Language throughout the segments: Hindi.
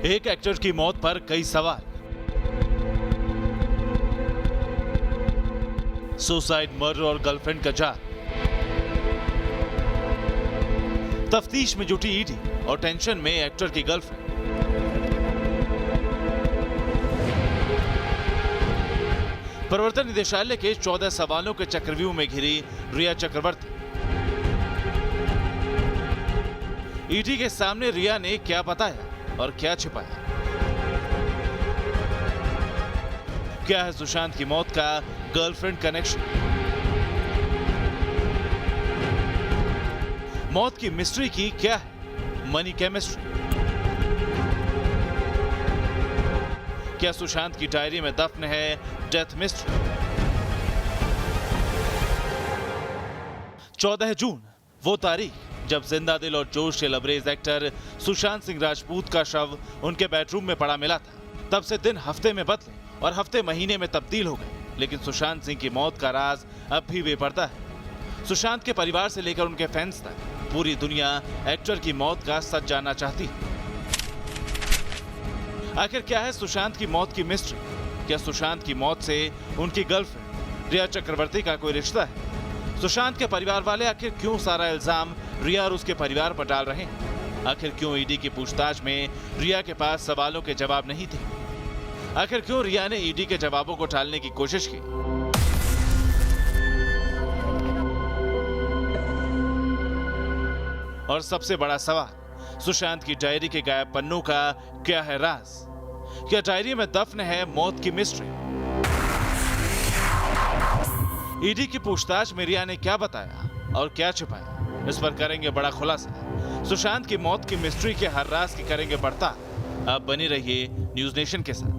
एक एक्टर की मौत पर कई सवाल। सुसाइड, मर्डर और गर्लफ्रेंड का जाल। तफ्तीश में जुटी ईडी और टेंशन में एक्टर की गर्लफ्रेंड। प्रवर्तन निदेशालय के 14 सवालों के चक्रव्यूह में घिरी रिया चक्रवर्ती। ईडी के सामने रिया ने क्या बताया और क्या छिपाया? क्या है सुशांत की मौत का गर्लफ्रेंड कनेक्शन? मौत की मिस्ट्री की क्या है मनी केमिस्ट्री? क्या सुशांत की डायरी में दफन है डेथ मिस्ट्री? 14 जून वो तारीख जब जिंदा दिल और जोश से लबरेज एक्टर सुशांत सिंह राजपूत का शव उनके बेडरूम में पड़ा मिला था। तब से दिन हफ्ते में बदले और हफ्ते महीने में तब्दील हो गए, लेकिन सुशांत सिंह की मौत का राज अब भी बेपर्दा है। सुशांत के परिवार से लेकर उनके फैंस तक पूरी दुनिया एक्टर की मौत का सच जानना चाहती है। आखिर क्या है सुशांत की मौत की मिस्ट्री? क्या सुशांत की मौत से उनकी गर्लफ्रेंड रिया चक्रवर्ती का कोई रिश्ता है? सुशांत के परिवार वाले आखिर क्यों सारा इल्जाम रिया और उसके परिवार पर डाल रहे हैं? आखिर क्यों ईडी की पूछताछ में रिया के पास सवालों के जवाब नहीं थे? आखिर क्यों रिया ने ईडी के जवाबों को टालने की कोशिश की? और सबसे बड़ा सवाल, सुशांत की डायरी के गायब पन्नों का क्या है राज? क्या डायरी में दफन है मौत की मिस्ट्री? ईडी की पूछताछ में रिया ने क्या बताया और क्या छिपाया, इस पर करेंगे बड़ा खुलासा। सुशांत की मौत की मिस्ट्री के हर राज की करेंगे पड़ताल। आप बने रहिए न्यूज नेशन के साथ।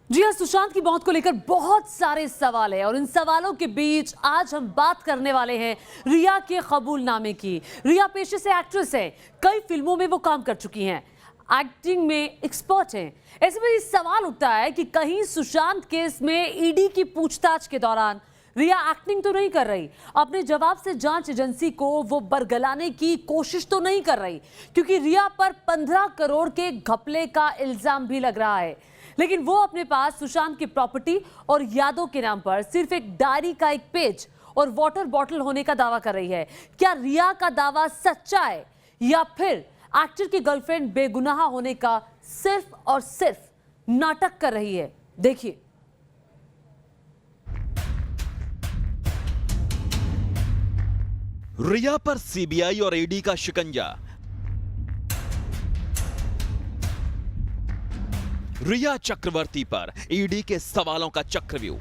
जी हाँ, सुशांत की मौत को लेकर बहुत सारे सवाल हैं और इन सवालों के बीच आज हम बात करने वाले हैं रिया के कबूलनामे की। रिया पेशे से एक्ट्रेस है, कई फिल्मों में वो काम कर चुकी हैं, एक्टिंग में एक्सपर्ट हैं। ऐसे में सवाल उठता है कि कहीं सुशांत केस में ईडी की पूछताछ के दौरान रिया एक्टिंग तो नहीं कर रही, अपने जवाब से जांच एजेंसी को वो बरगलाने की कोशिश तो नहीं कर रही, क्योंकि रिया पर 15 करोड़ के घपले का इल्जाम भी लग रहा है। लेकिन वो अपने पास सुशांत की प्रॉपर्टी और यादों के नाम पर सिर्फ एक डायरी का एक पेज और वाटर बॉटल होने का दावा कर रही है। क्या रिया का दावा सच्चा है या फिर एक्टर की गर्लफ्रेंड बेगुनाह होने का सिर्फ और सिर्फ नाटक कर रही है? देखिए। रिया पर सीबीआई और ईडी का शिकंजा। रिया चक्रवर्ती पर ईडी के सवालों का चक्रव्यूह।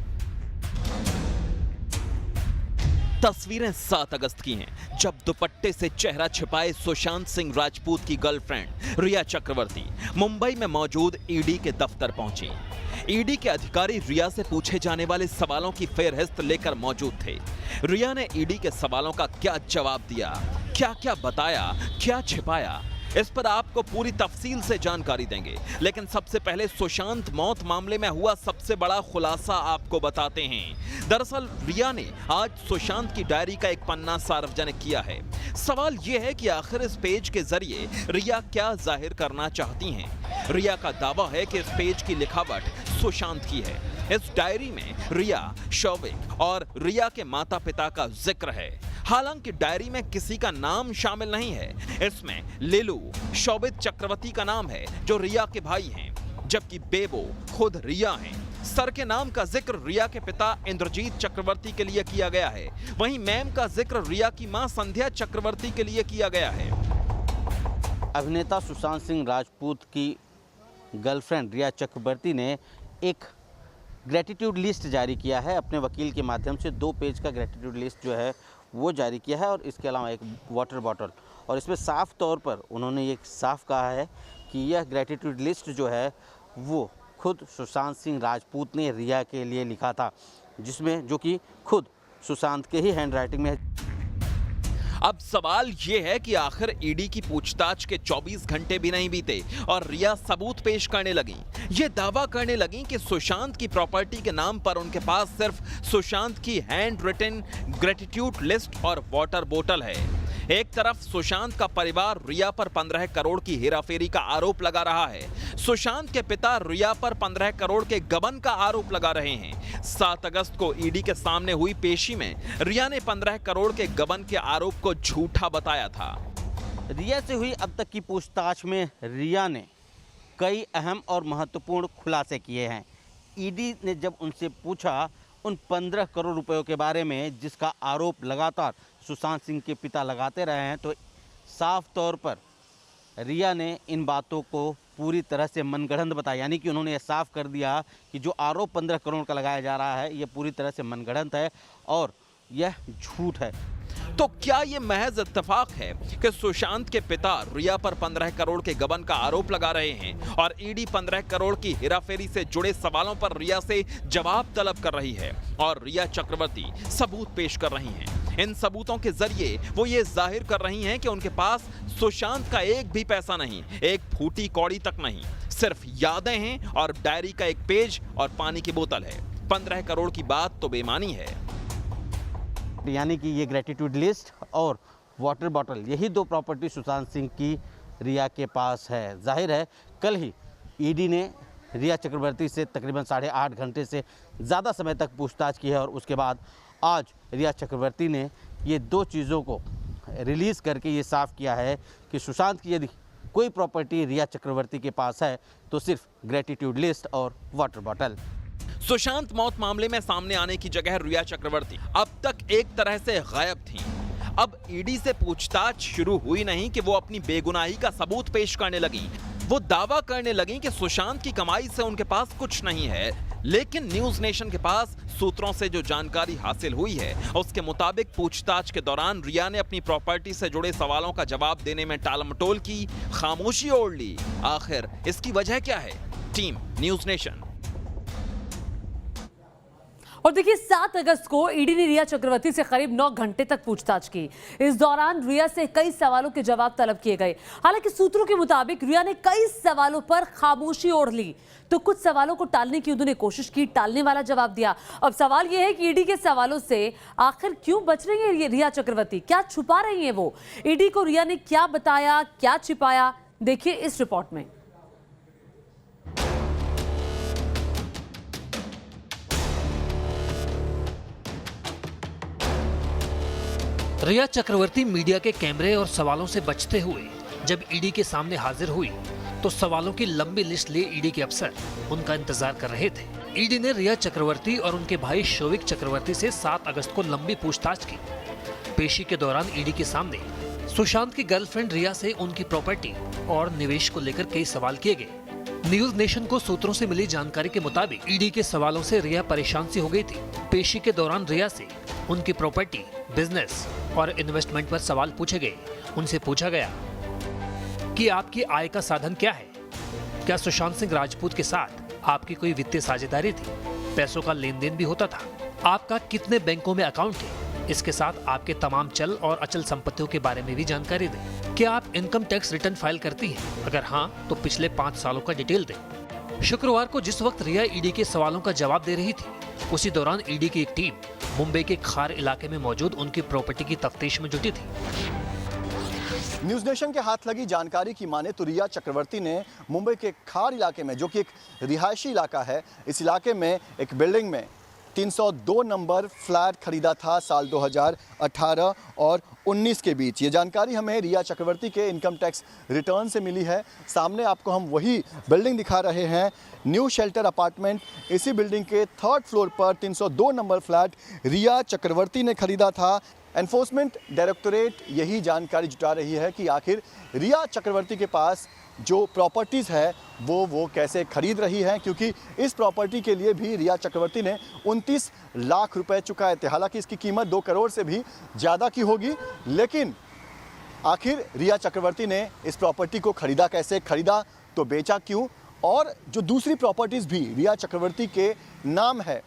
तस्वीरें 7 अगस्त की हैं, जब दुपट्टे से चेहरा छिपाए सुशांत सिंह राजपूत की गर्लफ्रेंड रिया चक्रवर्ती मुंबई में मौजूद ईडी के दफ्तर पहुंची। ईडी के अधिकारी रिया से पूछे जाने वाले सवालों की फेहरिस्त लेकर मौजूद थे। रिया ने ईडी के सवालों का क्या जवाब दिया, क्या क्या बताया, क्या छिपाया, इस पर आपको पूरी तफसील से जानकारी देंगे। लेकिन सबसे पहले सुशांत मौत मामले में हुआ सबसे बड़ा खुलासा आपको बताते हैं। दरअसल रिया ने आज सुशांत की डायरी का एक पन्ना सार्वजनिक किया है। सवाल यह है कि आखिर इस पेज के जरिए रिया क्या जाहिर करना चाहती हैं। रिया का दावा है कि इस पेज की लिखावट सुशांत की है। इस डायरी में रिया, शौविक और रिया के माता पिता का जिक्र है। हालांकि डायरी में किसी का नाम शामिल नहीं है। इसमें लीलू, शोभित चक्रवर्ती का नाम है जो रिया के भाई हैं, जबकि बेबो खुद रिया हैं। सर के नाम का जिक्र रिया के पिता इंद्रजीत चक्रवर्ती के लिए किया गया है। वहीं मैम का जिक्र रिया की मां संध्या चक्रवर्ती के लिए किया गया है। अभिनेता सुशांत सिंह राजपूत की गर्लफ्रेंड रिया चक्रवर्ती ने एक ग्रेटिट्यूड लिस्ट जारी किया है। अपने वकील के माध्यम से 2 पेज का ग्रेटिट्यूड लिस्ट जो है वो जारी किया है और इसके अलावा एक वाटर बॉटल। और इसमें साफ तौर पर उन्होंने ये साफ कहा है कि यह ग्रेटिट्यूड लिस्ट जो है वो खुद सुशांत सिंह राजपूत ने रिया के लिए लिखा था, जिसमें जो कि खुद सुशांत के ही हैंडराइटिंग में है। अब सवाल यह है कि आखिर ईडी की पूछताछ के 24 घंटे भी नहीं बीते और रिया सबूत पेश करने लगी। ये दावा करने लगी कि सुशांत की प्रॉपर्टी के नाम पर उनके पास सिर्फ सुशांत की हैंड रिटन ग्रेटिट्यूड लिस्ट और वाटर बोतल है। एक तरफ सुशांत का परिवार रिया पर 15 करोड़ की हेराफेरी का आरोप लगा रहा है। सुशांत के पिता रिया पर 15 करोड़ के गबन का आरोप लगा रहे हैं। 7 अगस्त को ईडी के सामने हुई पेशी में रिया ने 15 करोड़ के गबन के आरोप को झूठा बताया था। रिया से हुई अब तक की पूछताछ में रिया ने कई अहम और महत्वपूर्ण खुलासे किए हैं। ईडी ने जब उनसे पूछा उन 15 करोड़ रुपयों के बारे में जिसका आरोप लगातार सुशांत सिंह के पिता लगाते रहे हैं, तो साफ तौर पर रिया ने इन बातों को पूरी तरह से मनगढ़ंत बताया। यानी कि उन्होंने यह साफ कर दिया कि जो आरोप 15 करोड़ का लगाया जा रहा है, यह पूरी तरह से मनगढ़ंत है और यह झूठ है। तो क्या यह महज इत्तेफाक है कि सुशांत के पिता रिया पर 15 करोड़ के गबन का आरोप लगा रहे हैं और ईडी 15 करोड़ की हेराफेरी से जुड़े सवालों पर रिया से जवाब तलब कर रही है और रिया चक्रवर्ती सबूत पेश कर रही हैं। इन सबूतों के जरिए वो ये जाहिर कर रही हैं कि उनके पास सुशांत का एक भी पैसा नहीं, एक फूटी कौड़ी तक नहीं, सिर्फ यादें हैं और डायरी का एक पेज और पानी की बोतल है। 15 करोड़ की बात तो बेमानी है। यानी कि ये ग्रेटिट्यूड लिस्ट और वाटर बॉटल, यही 2 प्रॉपर्टी सुशांत सिंह की रिया के पास है। जाहिर है कल ही ईडी ने रिया चक्रवर्ती से तकरीबन 8.5 घंटे से ज़्यादा समय तक पूछताछ की है और उसके बाद आज रिया चक्रवर्ती ने ये 2 चीज़ों को रिलीज़ करके ये साफ किया है कि सुशांत की यदि कोई प्रॉपर्टी रिया चक्रवर्ती के पास है तो सिर्फ ग्रेटिट्यूड लिस्ट और वाटर बॉटल। सुशांत मौत मामले में सामने आने की जगह रिया चक्रवर्ती अब तक एक तरह से गायब थीं। अब ईडी से पूछताछ शुरू हुई नहीं कि वो अपनी बेगुनाही का सबूत पेश करने लगी। वो दावा करने लगी कि सुशांत की कमाई से उनके पास कुछ नहीं है। लेकिन न्यूज नेशन के पास सूत्रों से जो जानकारी हासिल हुई है उसके मुताबिक पूछताछ के दौरान रिया ने अपनी प्रॉपर्टी से जुड़े सवालों का जवाब देने में टालमटोल की, खामोशी ओढ़ ली। आखिर इसकी वजह क्या है? Team news nation. और देखिए 7 अगस्त को ईडी ने रिया चक्रवर्ती से करीब 9 घंटे तक पूछताछ की। इस दौरान रिया से कई सवालों के जवाब तलब किए गए। हालांकि सूत्रों के मुताबिक रिया ने कई सवालों पर खामोशी ओढ़ ली, तो कुछ सवालों को टालने की उन्होंने कोशिश की, टालने वाला जवाब दिया। अब सवाल यह है कि ईडी के सवालों से आखिर क्यों बच रही है रिया चक्रवर्ती, क्या छुपा रही है वो? ईडी को रिया ने क्या बताया, क्या छिपाया, देखिए इस रिपोर्ट में। रिया चक्रवर्ती मीडिया के कैमरे और सवालों से बचते हुए जब ईडी के सामने हाजिर हुई तो सवालों की लंबी लिस्ट लिए ईडी के अफसर उनका इंतजार कर रहे थे। ईडी ने रिया चक्रवर्ती और उनके भाई शोविक चक्रवर्ती से 7 अगस्त को लंबी पूछताछ की। पेशी के दौरान ईडी के सामने सुशांत की गर्लफ्रेंड रिया से उनकी प्रॉपर्टी और निवेश को लेकर कई सवाल किए गए। न्यूज नेशन को सूत्रों से मिली जानकारी के मुताबिक ईडी के सवालों से रिया परेशान सी हो गई थी। पेशी के दौरान रिया से उनकी प्रॉपर्टी, बिजनेस और इन्वेस्टमेंट पर सवाल पूछे गए। उनसे पूछा गया कि आपकी आय का साधन क्या है? क्या सुशांत सिंह राजपूत के साथ आपकी कोई वित्तीय साझेदारी थी? पैसों का लेन देन भी होता था? आपका कितने बैंकों में अकाउंट है? इसके साथ आपके तमाम चल और अचल संपत्तियों के बारे में भी जानकारी दें। क्या आप इनकम टैक्स रिटर्न फाइल करती हैं? अगर हाँ, तो पिछले 5 सालों का डिटेल दें। शुक्रवार को जिस वक्त रिया ईडी के सवालों का जवाब दे रही थी, उसी दौरान ईडी की एक टीम मुंबई के खार इलाके में मौजूद उनकी प्रॉपर्टी की तफ्तीश में जुटी थी। न्यूज नेशन के हाथ लगी जानकारी की माने तो रिया चक्रवर्ती ने मुंबई के खार इलाके में, जो कि एक रिहायशी इलाका है, इस इलाके में एक बिल्डिंग में 302 नंबर फ्लैट खरीदा था साल 2018 और 19 के बीच। ये जानकारी हमें रिया चक्रवर्ती के इनकम टैक्स रिटर्न से मिली है। सामने आपको हम वही बिल्डिंग दिखा रहे हैं, न्यू शेल्टर अपार्टमेंट। इसी बिल्डिंग के 3rd फ्लोर पर 302 नंबर फ्लैट रिया चक्रवर्ती ने खरीदा था। एनफोर्समेंट डायरेक्टोरेट यही जानकारी जुटा रही है कि आखिर रिया चक्रवर्ती के पास जो प्रॉपर्टीज़ है वो कैसे खरीद रही हैं, क्योंकि इस प्रॉपर्टी के लिए भी रिया चक्रवर्ती ने 29 लाख रुपए चुकाए थे। हालांकि इसकी कीमत 2 करोड़ से भी ज़्यादा की होगी, लेकिन आखिर रिया चक्रवर्ती ने इस प्रॉपर्टी को खरीदा कैसे, खरीदा तो बेचा क्यों, और जो दूसरी प्रॉपर्टीज़ भी रिया चक्रवर्ती के नाम है।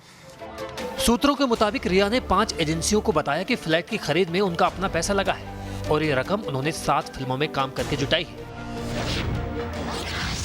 सूत्रों के मुताबिक रिया ने 5 एजेंसियों को बताया कि फ्लैट की खरीद में उनका अपना पैसा लगा है और ये रकम उन्होंने 7 फिल्मों में काम करके जुटाई है।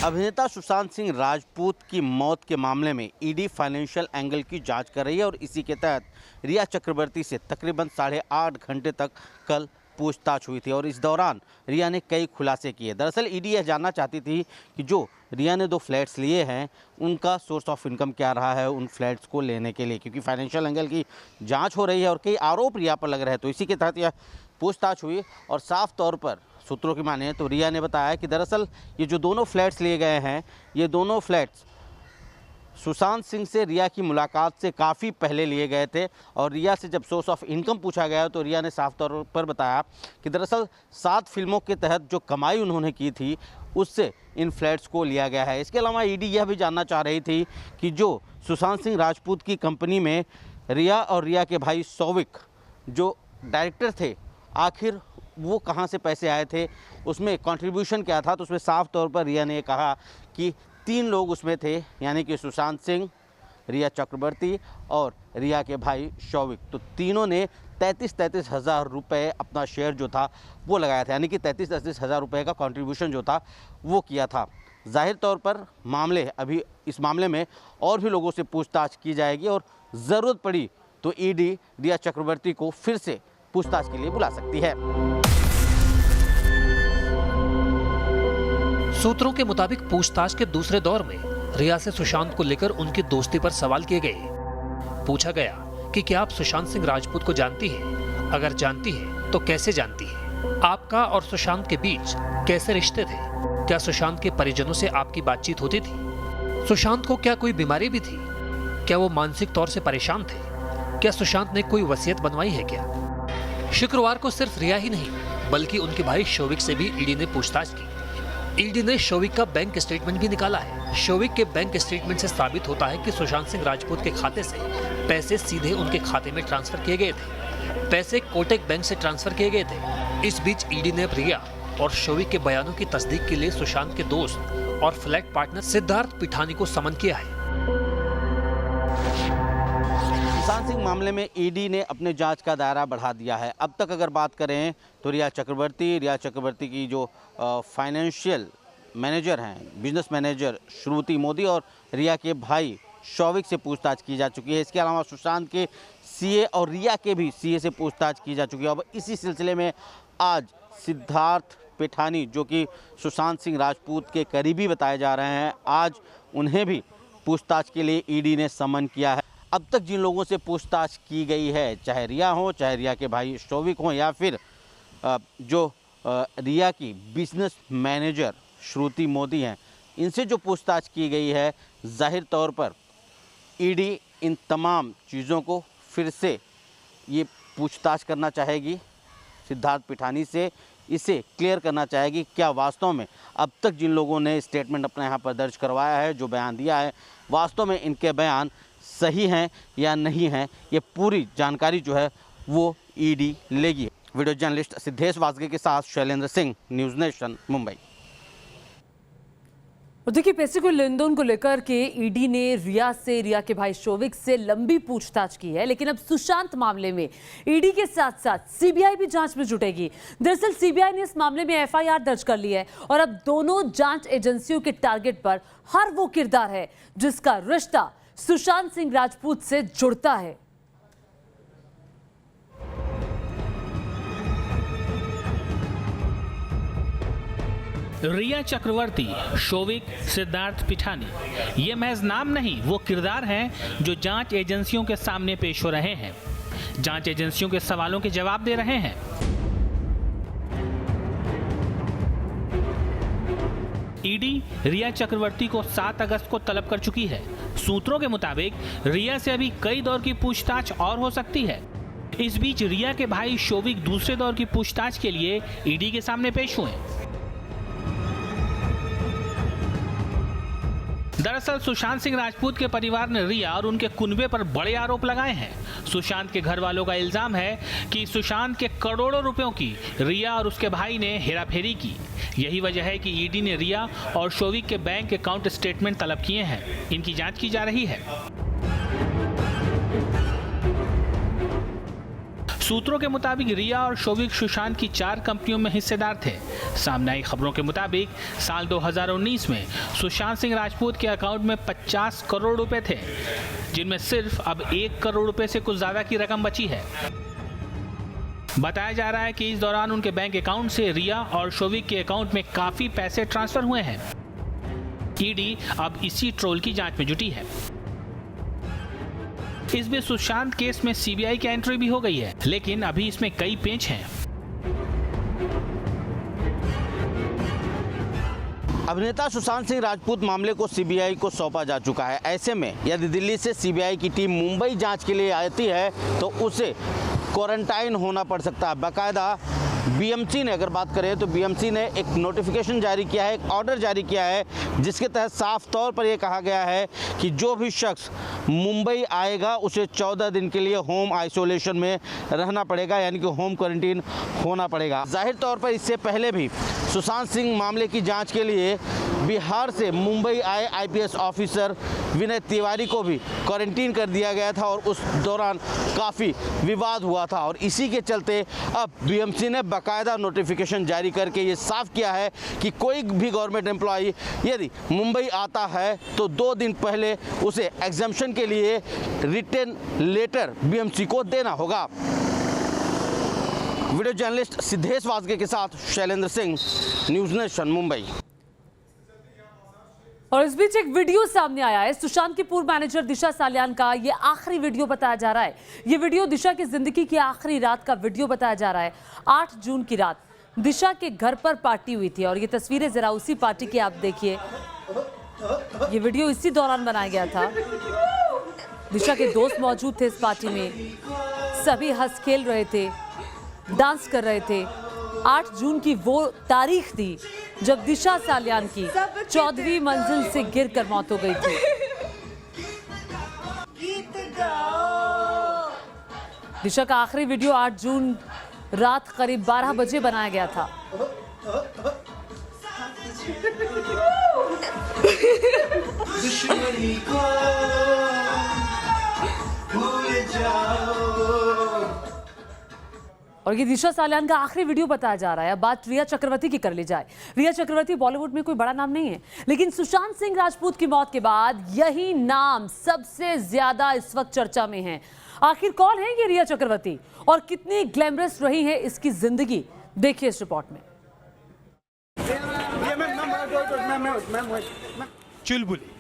अभिनेता सुशांत सिंह राजपूत की मौत के मामले में ईडी फाइनेंशियल एंगल की जांच कर रही है और इसी के तहत रिया चक्रवर्ती से तकरीबन 8.5 घंटे तक कल पूछताछ हुई थी और इस दौरान रिया ने कई खुलासे किए। दरअसल ईडी यह जानना चाहती थी कि जो रिया ने 2 फ्लैट्स लिए हैं उनका सोर्स ऑफ इनकम क्या रहा है उन फ्लैट्स को लेने के लिए, क्योंकि फाइनेंशियल एंगल की जांच हो रही है और कई आरोप रिया पर लग रहे हैं। तो इसी के तहत यह पूछताछ हुई और साफ तौर पर सूत्रों की माने तो रिया ने बताया कि दरअसल ये जो दोनों फ्लैट्स लिए गए हैं ये दोनों फ्लैट्स सुशांत सिंह से रिया की मुलाकात से काफ़ी पहले लिए गए थे और रिया से जब सोर्स ऑफ इनकम पूछा गया तो रिया ने साफ तौर पर बताया कि दरअसल 7 फिल्मों के तहत जो कमाई उन्होंने की थी उससे इन फ्लैट्स को लिया गया है। इसके अलावा ईडी यह भी जानना चाह रही थी कि जो सुशांत सिंह राजपूत की कंपनी में रिया और रिया के भाई शौविक जो डायरेक्टर थे आखिर वो कहाँ से पैसे आए थे, उसमें कंट्रीब्यूशन क्या था। तो उसमें साफ तौर पर रिया ने कहा कि 3 लोग उसमें थे, यानी कि सुशांत सिंह, रिया चक्रवर्ती और रिया के भाई शौविक। तो तीनों ने 33 हज़ार रुपये अपना शेयर जो था वो लगाया था, यानी कि 33 हज़ार रुपये का कंट्रीब्यूशन जो था वो किया था। जाहिर तौर पर इस मामले में और भी लोगों से पूछताछ की जाएगी और ज़रूरत पड़ी तो ईडी रिया चक्रवर्ती को फिर से पूछताछ के लिए बुला सकती है। सूत्रों के मुताबिक पूछताछ के दूसरे दौर में रिया से सुशांत को लेकर उनकी दोस्ती पर सवाल किए गए। पूछा गया कि क्या आप सुशांत सिंह राजपूत को जानती हैं? अगर जानती है तो कैसे जानती है? आपका और सुशांत के बीच कैसे रिश्ते थे? क्या सुशांत के परिजनों से आपकी बातचीत होती थी? सुशांत को क्या कोई बीमारी भी थी? क्या वो मानसिक तौर से परेशान थे? क्या सुशांत ने कोई वसीयत बनवाई है क्या? शुक्रवार को सिर्फ रिया ही नहीं बल्कि उनके भाई शौविक से भी ईडी ने पूछताछ की। ईडी ने शौविक का बैंक स्टेटमेंट भी निकाला है। शौविक के बैंक स्टेटमेंट से साबित होता है कि सुशांत सिंह राजपूत के खाते से पैसे सीधे उनके खाते में ट्रांसफर किए गए थे। पैसे कोटक बैंक से ट्रांसफर किए गए थे। इस बीच ईडी ने रिया और शौविक के बयानों की तस्दीक के लिए सुशांत के दोस्त और फ्लैट पार्टनर सिद्धार्थ पिठानी को समन किया है। सुशांत सिंह मामले में ईडी ने अपने जांच का दायरा बढ़ा दिया है। अब तक अगर बात करें तो रिया चक्रवर्ती की जो फाइनेंशियल मैनेजर हैं, बिजनेस मैनेजर श्रुति मोदी और रिया के भाई शौविक से पूछताछ की जा चुकी है। इसके अलावा सुशांत के सीए और रिया के भी सीए से पूछताछ की जा चुकी है। अब इसी सिलसिले में आज सिद्धार्थ पिठानी जो कि सुशांत सिंह राजपूत के करीबी बताए जा रहे हैं, आज उन्हें भी पूछताछ के लिए ईडी ने समन किया है। अब तक जिन लोगों से पूछताछ की गई है, चाहे रिया हो, चाहे रिया के भाई शौविक हों या फिर जो रिया की बिजनेस मैनेजर श्रुति मोदी हैं, इनसे जो पूछताछ की गई है, जाहिर तौर पर ईडी इन तमाम चीज़ों को फिर से ये पूछताछ करना चाहेगी सिद्धार्थ पिठानी से। इसे क्लियर करना चाहेगी क्या वास्तव में अब तक जिन लोगों ने स्टेटमेंट अपने यहाँ पर दर्ज करवाया है, जो बयान दिया है, वास्तव में इनके बयान सही हैं या नहीं हैं, ये पूरी जानकारी जो है वो ईडी लेगी। वीडियो जर्नलिस्ट सिद्धेश वासगे के साथ शैलेंद्र सिंह, न्यूज़ नेशन, मुंबई। और देखिए, पैसे को लेन देन को लेकर के ईडी ने रिया के भाई शौविक से लंबी पूछताछ की है, लेकिन अब सुशांत मामले में ईडी के साथ साथ सीबीआई भी जांच में जुटेगी। दरअसल सीबीआई ने इस मामले में एफआईआर दर्ज कर ली है और अब दोनों जांच एजेंसियों के टारगेट पर हर वो किरदार है जिसका रिश्ता सुशांत सिंह राजपूत से जुड़ता है। रिया चक्रवर्ती, शौविक, सिद्धार्थ पिठानी, ये महज नाम नहीं, वो किरदार हैं जो जांच एजेंसियों के सामने पेश हो रहे हैं, जांच एजेंसियों के सवालों के जवाब दे रहे हैं। ईडी रिया चक्रवर्ती को 7 अगस्त को तलब कर चुकी है। सूत्रों के मुताबिक रिया से अभी कई दौर की पूछताछ और हो सकती है। इस बीच रिया के भाई शौविक दूसरे दौर की पूछताछ के लिए ईडी के सामने पेश हुए। दरअसल सुशांत सिंह राजपूत के परिवार ने रिया और उनके कुनबे पर बड़े आरोप लगाए हैं। सुशांत के घर वालों का इल्जाम है कि सुशांत के करोड़ों रुपयों की रिया और उसके भाई ने हेराफेरी की। यही वजह है कि ईडी ने रिया और शौविक के बैंक अकाउंट स्टेटमेंट तलब किए हैं। इनकी जांच की जा रही है। सूत्रों के मुताबिक रिया और शौविक सुशांत की 4 कंपनियों में हिस्सेदार थे। सामने आई खबरों के मुताबिक साल 2019 में सुशांत सिंह राजपूत के अकाउंट में 50 करोड़ रुपए थे, जिनमें सिर्फ अब 1 करोड़ रुपए से कुछ ज्यादा की रकम बची है। बताया जा रहा है कि इस दौरान उनके बैंक अकाउंट से रिया और शोविक के अकाउंट में काफी पैसे ट्रांसफर हुए हैं। ईडी अब इसी ट्रोल की जांच में जुटी है। इसमें सुशांत केस में सीबीआई की एंट्री भी हो गई है, लेकिन अभी इसमें कई पेच हैं। अभिनेता सुशांत सिंह राजपूत मामले को सीबीआई को सौंपा जा चुका है। ऐसे में यदि दिल्ली से सीबीआई की टीम मुंबई जांच के लिए आती है तो उसे क्वारंटाइन होना पड़ सकता है। बाकायदा बीएमसी ने, अगर बात करें तो बीएमसी ने एक नोटिफिकेशन जारी किया है, एक ऑर्डर जारी किया है, जिसके तहत साफ तौर पर यह कहा गया है कि जो भी शख्स मुंबई आएगा उसे 14 दिन के लिए होम आइसोलेशन में रहना पड़ेगा, यानी कि होम क्वारंटीन होना पड़ेगा। जाहिर तौर पर इससे पहले भी सुशांत सिंह मामले की जांच के लिए बिहार से मुंबई आए आईपीएस ऑफिसर विनय तिवारी को भी क्वारंटीन कर दिया गया था और उस दौरान काफ़ी विवाद हुआ था। और इसी के चलते अब बीएमसी ने बाकायदा नोटिफिकेशन जारी करके ये साफ किया है कि कोई भी गवर्नमेंट एम्प्लॉई यदि मुंबई आता है तो 2 दिन पहले उसे एग्जम्पशन के लिए रिटन लेटर बीएमसी को देना होगा। वीडियो जर्नलिस्ट सिद्धेश वाजगे के साथ शैलेंद्र सिंह, न्यूज़ नेशन, मुंबई। और इस बीच एक वीडियो सामने आया है सुशांत की पूर्व मैनेजर दिशा सालियान का। ये आखिरी वीडियो बताया जा रहा है। ये वीडियो दिशा की जिंदगी की आखिरी रात का वीडियो बताया जा रहा है। 8 जून की रात दिशा के घर पर पार्टी हुई थी और ये तस्वीरें जरा उसी पार्टी की आप देखिए। ये वीडियो इसी दौरान बनाया गया था। दिशा के दोस्त मौजूद थे इस पार्टी में, सभी हंस खेल रहे थे, डांस कर रहे थे। 8 जून की वो तारीख थी जब दिशा सालियान की 14वीं मंजिल से गिरकर मौत हो गई थी। दिशा का आखिरी वीडियो 8 जून रात करीब 12 बजे बनाया गया था। और ये दिशा सालियान का आखिरी वीडियो बताया जा रहा है। अब बात रिया चक्रवर्ती की कर ली जाए। रिया चक्रवर्ती बॉलीवुड में कोई बड़ा नाम नहीं है, लेकिन सुशांत सिंह राजपूत की मौत के बाद यही नाम सबसे ज्यादा इस वक्त चर्चा में है। आखिर कौन है ये रिया चक्रवर्ती और कितनी ग्लैमरस रही है इसकी जिंदगी, देखिए इस रिपोर्ट में। चुलबुली,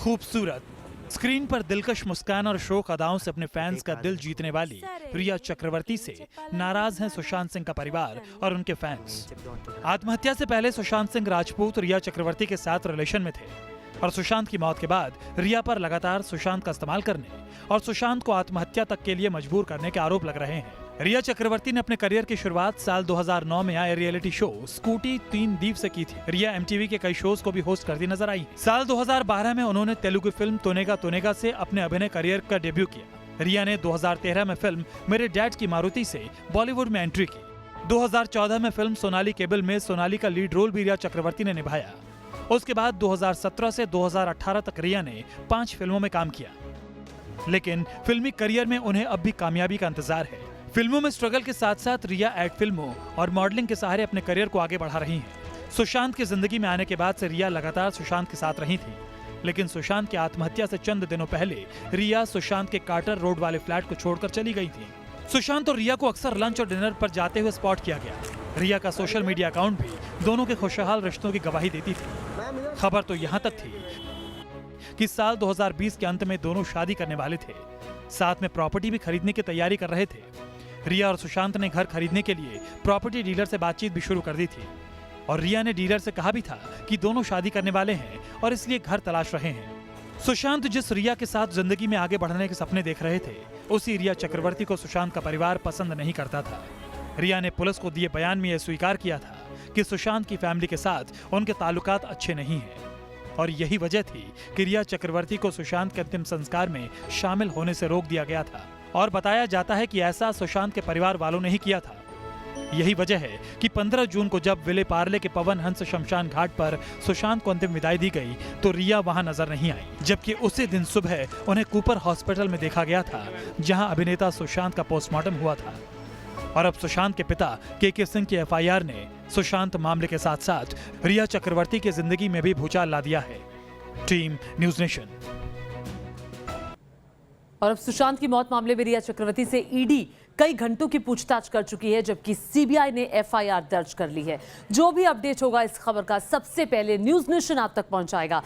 खूबसूरत, स्क्रीन पर दिलकश मुस्कान और शोक अदाओं से अपने फैंस का दिल जीतने वाली रिया चक्रवर्ती से नाराज हैं सुशांत सिंह का परिवार और उनके फैंस। आत्महत्या से पहले सुशांत सिंह राजपूत रिया चक्रवर्ती के साथ रिलेशन में थे और सुशांत की मौत के बाद रिया पर लगातार सुशांत का इस्तेमाल करने और सुशांत को आत्महत्या तक के लिए मजबूर करने के आरोप लग रहे हैं। रिया चक्रवर्ती ने अपने करियर की शुरुआत साल 2009 में आए रियलिटी शो स्कूटी 3 दीप से की थी। रिया एमटीवी के कई शोज को भी होस्ट करती नजर आई। साल 2012 में उन्होंने तेलुगु फिल्म तोनेगा तोनेगा से अपने अभिनय करियर का डेब्यू किया। रिया ने 2013 में फिल्म मेरे डैड की मारुति से बॉलीवुड में एंट्री की। 2014 में फिल्म सोनाली केबल में सोनाली का लीड रोल भी रिया चक्रवर्ती ने निभाया। उसके बाद 2017 से 2018 तक रिया ने 5 फिल्मों में काम किया, लेकिन फिल्मी करियर में उन्हें अब भी कामयाबी का इंतजार है। फिल्मों में स्ट्रगल के साथ साथ रिया एड फिल्मों और मॉडलिंग के सहारे अपने करियर को आगे बढ़ा रही हैं। सुशांत की जिंदगी में आने के बाद से रिया लगातार सुशांत के साथ रही थी, लेकिन सुशांत की आत्महत्या से चंद दिनों पहले रिया सुशांत के कार्टर रोड वाले फ्लैट को छोड़कर चली गई थी। सुशांत और रिया को अक्सर लंच और डिनर पर जाते हुए स्पॉट किया गया। रिया का सोशल मीडिया अकाउंट भी दोनों के खुशहाल रिश्तों की गवाही देती थी। खबर तो यहाँ तक थी कि साल 2020 के अंत में दोनों शादी करने वाले थे, साथ में प्रॉपर्टी भी खरीदने की तैयारी कर रहे थे। रिया और सुशांत ने घर खरीदने के लिए प्रॉपर्टी डीलर से बातचीत भी शुरू कर दी थी और रिया ने डीलर से कहा भी था कि दोनों शादी करने वाले हैं और इसलिए घर तलाश रहे हैं। सुशांत जिस रिया के साथ जिंदगी में आगे बढ़ने के सपने देख रहे थे, उसी रिया चक्रवर्ती को सुशांत का परिवार पसंद नहीं करता था। रिया ने पुलिस को दिए बयान में यह स्वीकार किया था कि सुशांत की फैमिली के साथ उनके ताल्लुकात अच्छे नहीं हैं और यही वजह थी कि रिया चक्रवर्ती को सुशांत के अंतिम संस्कार में शामिल होने से रोक दिया गया था। और बताया जाता है कि ऐसा सुशांत के परिवार वालों ने ही किया था। यही वजह है कि 15 जून को जब विले पार्ले के पवन हंस शमशान घाट पर सुशांत को अंतिम विदाई दी गई तो रिया वहां नजर नहीं आई, जबकि उसी दिन सुबह उन्हें कूपर हॉस्पिटल में देखा गया था जहां अभिनेता सुशांत का पोस्टमार्टम हुआ था। और अब सुशांत के पिता के सिंह की एफआईआर ने सुशांत मामले के साथ साथ रिया चक्रवर्ती की जिंदगी में भी भूचाल ला दिया है। Team news nation. और अब सुशांत की मौत मामले में रिया चक्रवर्ती से ईडी कई घंटों की पूछताछ कर चुकी है, जबकि सीबीआई ने एफआईआर दर्ज कर ली है। जो भी अपडेट होगा इस खबर का सबसे पहले न्यूज़ नेशन आप तक पहुंचाएगा।